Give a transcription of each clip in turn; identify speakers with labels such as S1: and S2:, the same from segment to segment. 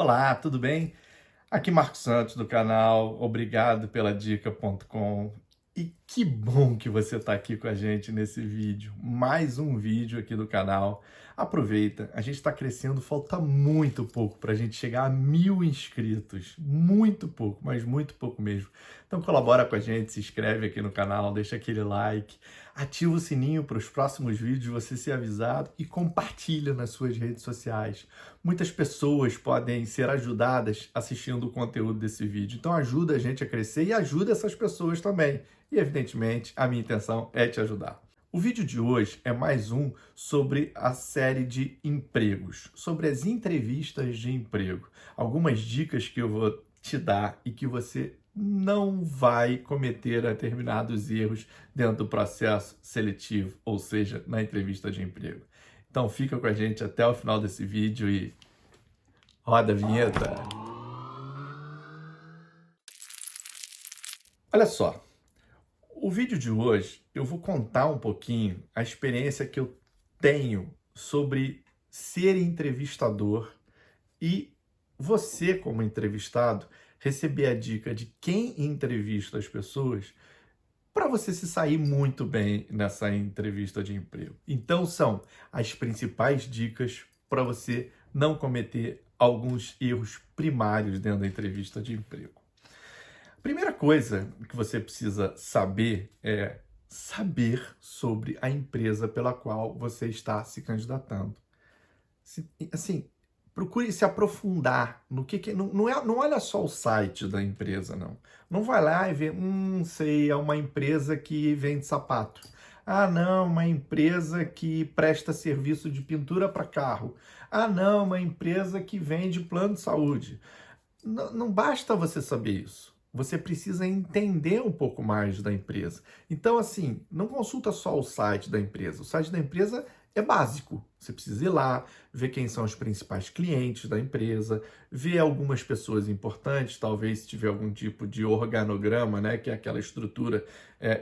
S1: Olá, tudo bem? Aqui Marcos Santos do canal Obrigado pela Dica.com. E que bom que você está aqui com a gente nesse vídeo. Mais um vídeo aqui do canal. Aproveita, a gente está crescendo, falta muito pouco para a gente chegar a 1.000 inscritos. Muito pouco, mas muito pouco mesmo. Então colabora com a gente, se inscreve aqui no canal, deixa aquele like, ativa o sininho para os próximos vídeos você ser avisado e compartilha nas suas redes sociais. Muitas pessoas podem ser ajudadas assistindo o conteúdo desse vídeo. Então ajuda a gente a crescer e ajuda essas pessoas também. E evidentemente a minha intenção é te ajudar. O vídeo de hoje é mais um sobre a série de empregos, sobre as entrevistas de emprego. Algumas dicas que eu vou te dar e que você não vai cometer determinados erros dentro do processo seletivo, ou seja, na entrevista de emprego. Então fica com a gente até o final desse vídeo e roda a vinheta. Olha só, o vídeo de hoje eu vou contar um pouquinho a experiência que eu tenho sobre ser entrevistador e você, como entrevistado, receber a dica de quem entrevista as pessoas para você se sair muito bem nessa entrevista de emprego. Então são as principais dicas para você não cometer alguns erros primários dentro da entrevista de emprego. A primeira coisa que você precisa saber é saber sobre a empresa pela qual você está se candidatando. Assim, procure se aprofundar no que não olha só o site da empresa, não. Não vai lá e vê, sei, é uma empresa que vende sapato. Ah, não, uma empresa que presta serviço de pintura para carro. Ah, não, uma empresa que vende plano de saúde. Não basta você saber isso. Você precisa entender um pouco mais da empresa. Então, assim, não consulta só o site da empresa. O site da empresa é básico. Você precisa ir lá, ver quem são os principais clientes da empresa, ver algumas pessoas importantes, talvez se tiver algum tipo de organograma, né, que é aquela estrutura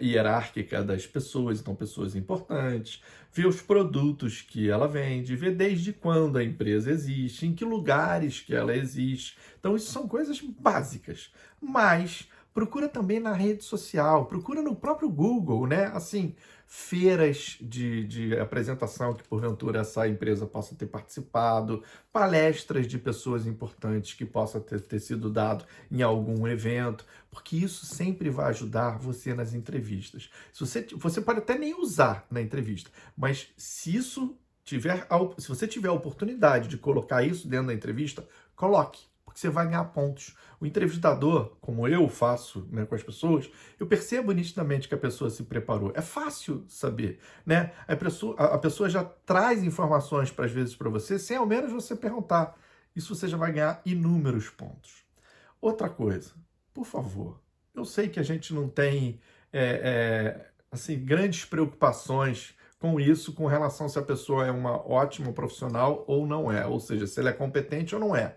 S1: hierárquica das pessoas, então pessoas importantes, ver os produtos que ela vende, ver desde quando a empresa existe, em que lugares que ela existe. Então isso são coisas básicas, mas procura também na rede social, procura no próprio Google, né? Assim, feiras de apresentação que porventura essa empresa possa ter participado, palestras de pessoas importantes que possa ter sido dado em algum evento, porque isso sempre vai ajudar você nas entrevistas. Você pode até nem usar na entrevista, mas se você tiver a oportunidade de colocar isso dentro da entrevista, coloque, porque você vai ganhar pontos. O entrevistador, como eu faço, né, com as pessoas, eu percebo nitidamente que a pessoa se preparou. É fácil saber, né? A pessoa já traz informações, às vezes, para você, sem ao menos você perguntar. Isso você já vai ganhar inúmeros pontos. Outra coisa, por favor, eu sei que a gente não tem assim, grandes preocupações com isso, com relação se a pessoa é uma ótima profissional ou não é, ou seja, se ele é competente ou não é.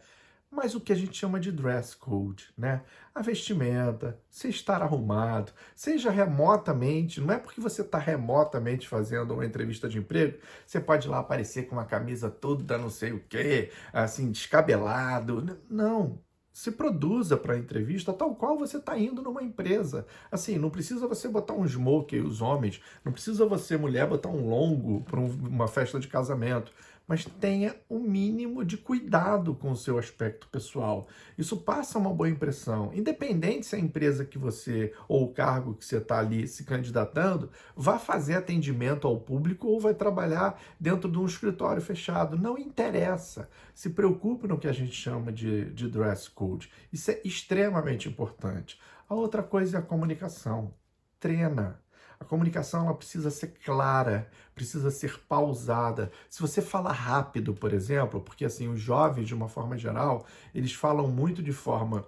S1: Mas o que a gente chama de dress code, né? A vestimenta, se estar arrumado, seja remotamente, não é porque você está remotamente fazendo uma entrevista de emprego, você pode ir lá aparecer com uma camisa toda não sei o quê, assim, descabelado. Não. Se produza para a entrevista tal qual você está indo numa empresa. Assim, não precisa você botar um smoke, os homens, não precisa você, mulher, botar um longo para uma festa de casamento, mas tenha o mínimo de cuidado com o seu aspecto pessoal. Isso passa uma boa impressão. Independente se a empresa que você, ou o cargo que você está ali se candidatando, vai fazer atendimento ao público ou vai trabalhar dentro de um escritório fechado. Não interessa. Se preocupe no que a gente chama de dress code. Isso é extremamente importante. A outra coisa é a comunicação. Treina. A comunicação ela precisa ser clara, precisa ser pausada. Se você fala rápido, por exemplo, porque assim os jovens, de uma forma geral, eles falam muito de forma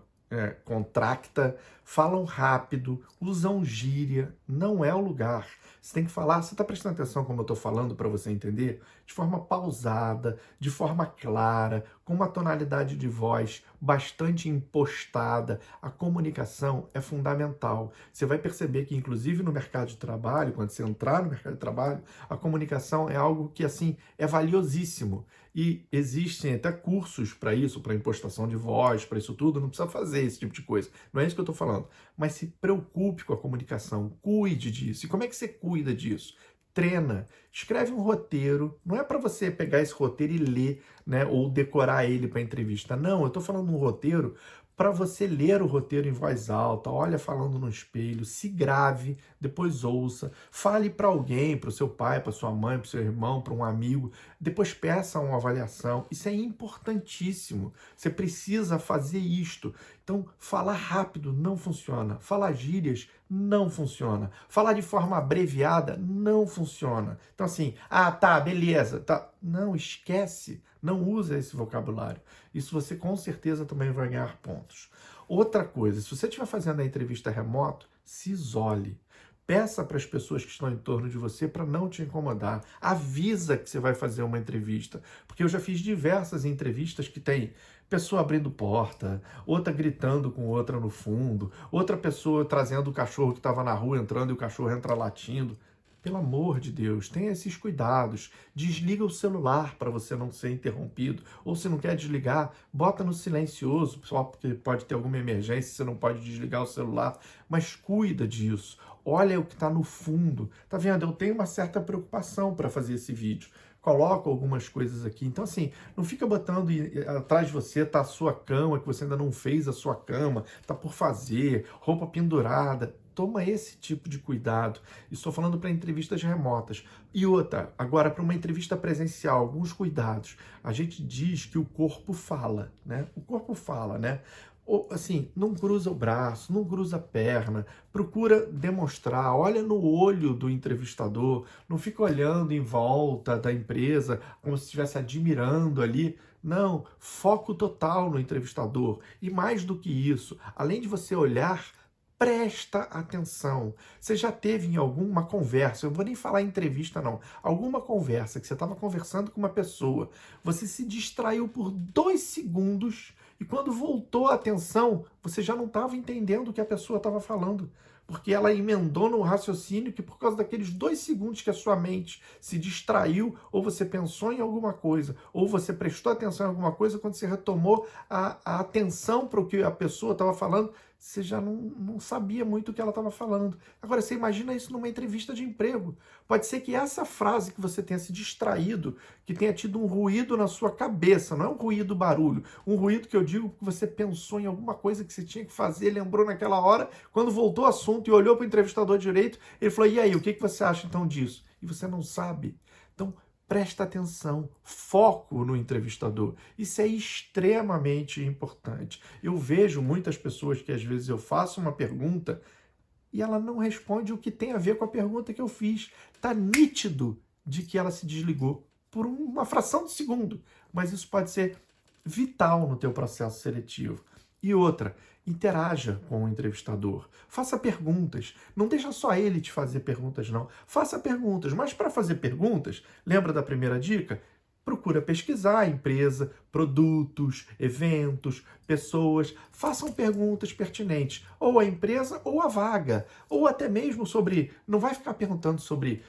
S1: contracta, falam rápido, usam gíria, não é o lugar. Você tem que falar, você está prestando atenção como eu estou falando para você entender? De de forma pausada, de forma clara, com uma tonalidade de voz bastante impostada. A comunicação é fundamental. Você vai perceber que, inclusive no mercado de trabalho, quando você entrar no mercado de trabalho, a comunicação é algo que, assim, é valiosíssimo. E existem até cursos para isso, para impostação de voz, para isso tudo. Não precisa fazer esse tipo de coisa. Não é isso que eu estou falando. Mas se preocupe com a comunicação, cuide disso. E como é que você cuida disso? Treina, escreve um roteiro. Não é para você pegar esse roteiro e ler, né, ou decorar ele para entrevista. Não, eu estou falando um roteiro para você ler o roteiro em voz alta, olha falando no espelho, se grave, depois ouça, fale para alguém, para o seu pai, para sua mãe, para o seu irmão, para um amigo, depois peça uma avaliação. Isso é importantíssimo. Você precisa fazer isto. Então, falar rápido não funciona. Falar gírias não funciona. Falar de forma abreviada não funciona. Então, assim, tá, beleza, tá. Não, esquece. Não usa esse vocabulário. Isso você com certeza também vai ganhar pontos. Outra coisa, se você estiver fazendo a entrevista remoto, se isole. Peça para as pessoas que estão em torno de você para não te incomodar. Avisa que você vai fazer uma entrevista. Porque eu já fiz diversas entrevistas que tem pessoa abrindo porta, outra gritando com outra no fundo, outra pessoa trazendo o cachorro que estava na rua entrando e o cachorro entra latindo. Pelo amor de Deus, tenha esses cuidados. Desliga o celular para você não ser interrompido. Ou se não quer desligar, bota no silencioso, só porque pode ter alguma emergência, você não pode desligar o celular. Mas cuida disso. Olha o que está no fundo. Tá vendo? Eu tenho uma certa preocupação para fazer esse vídeo. Coloco algumas coisas aqui. Então, assim, não fica botando atrás de você, tá a sua cama, que você ainda não fez a sua cama, tá por fazer, roupa pendurada. Toma esse tipo de cuidado. Estou falando para entrevistas remotas. E outra, agora para uma entrevista presencial, alguns cuidados. A gente diz que o corpo fala, né? O corpo fala, né? Ou, assim, não cruza o braço, não cruza a perna, procura demonstrar, olha no olho do entrevistador, não fica olhando em volta da empresa como se estivesse admirando ali. Não, foco total no entrevistador. E mais do que isso, além de você olhar, presta atenção. Você já teve em alguma conversa, eu não vou nem falar em entrevista não, alguma conversa que você estava conversando com uma pessoa, você se distraiu por 2 segundos e quando voltou a atenção, você já não estava entendendo o que a pessoa estava falando, porque ela emendou no raciocínio que por causa daqueles 2 segundos que a sua mente se distraiu, ou você pensou em alguma coisa, ou você prestou atenção em alguma coisa, quando você retomou a atenção para o que a pessoa estava falando, você já não sabia muito o que ela estava falando. Agora, você imagina isso numa entrevista de emprego. Pode ser que essa frase que você tenha se distraído, que tenha tido um ruído na sua cabeça, não é um ruído barulho, um ruído que eu digo que você pensou em alguma coisa que você tinha que fazer, lembrou naquela hora, quando voltou ao assunto e olhou para o entrevistador direito, ele falou, e aí, o que você acha então disso? E você não sabe. Então, presta atenção, foco no entrevistador. Isso é extremamente importante. Eu vejo muitas pessoas que às vezes eu faço uma pergunta e ela não responde o que tem a ver com a pergunta que eu fiz. Está nítido de que ela se desligou por uma fração de segundo, mas isso pode ser vital no teu processo seletivo. E outra, interaja com o entrevistador. Faça perguntas. Não deixa só ele te fazer perguntas, não. Faça perguntas. Mas para fazer perguntas, lembra da primeira dica? Procura pesquisar a empresa, produtos, eventos, pessoas. Façam perguntas pertinentes, ou à empresa ou à vaga, ou até mesmo sobre... Não vai ficar perguntando sobre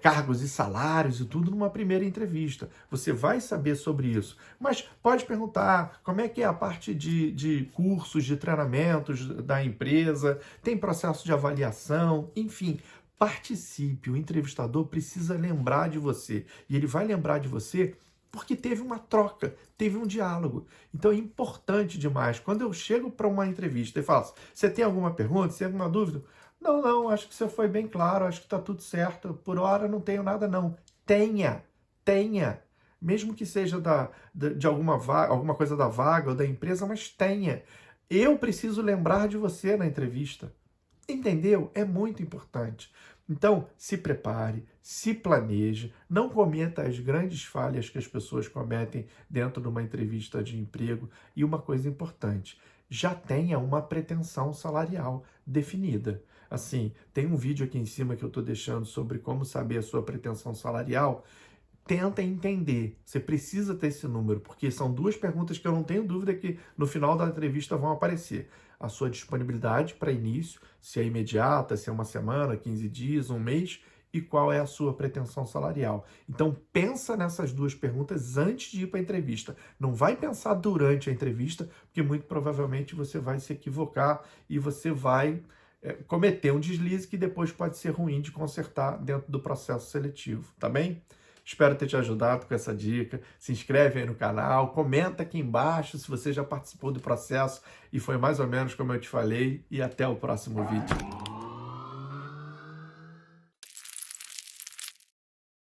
S1: cargos e salários e tudo numa primeira entrevista. Você vai saber sobre isso. Mas pode perguntar como é que é a parte de cursos, de treinamentos da empresa, tem processo de avaliação, enfim... Participe, o entrevistador precisa lembrar de você. E ele vai lembrar de você porque teve uma troca, teve um diálogo. Então é importante demais. Quando eu chego para uma entrevista e falo, você tem alguma pergunta, você tem alguma dúvida? Não, acho que você foi bem claro, acho que está tudo certo. Por hora não tenho nada não. Tenha. Mesmo que seja de alguma coisa da vaga ou da empresa, mas tenha. Eu preciso lembrar de você na entrevista. Entendeu? É muito importante. Então, se prepare, se planeje, não cometa as grandes falhas que as pessoas cometem dentro de uma entrevista de emprego. E uma coisa importante, já tenha uma pretensão salarial definida. Assim, tem um vídeo aqui em cima que eu estou deixando sobre como saber a sua pretensão salarial. tenta entender. Você precisa ter esse número, porque são duas perguntas que eu não tenho dúvida que no final da entrevista vão aparecer. A sua disponibilidade para início, se é imediata, se é uma semana, 15 dias, um mês, e qual é a sua pretensão salarial. Então, pensa nessas duas perguntas antes de ir para a entrevista. Não vai pensar durante a entrevista, porque muito provavelmente você vai se equivocar e você vai cometer um deslize que depois pode ser ruim de consertar dentro do processo seletivo, tá bem? Espero ter te ajudado com essa dica. Se inscreve aí no canal, comenta aqui embaixo se você já participou do processo e foi mais ou menos como eu te falei. E até o próximo vídeo.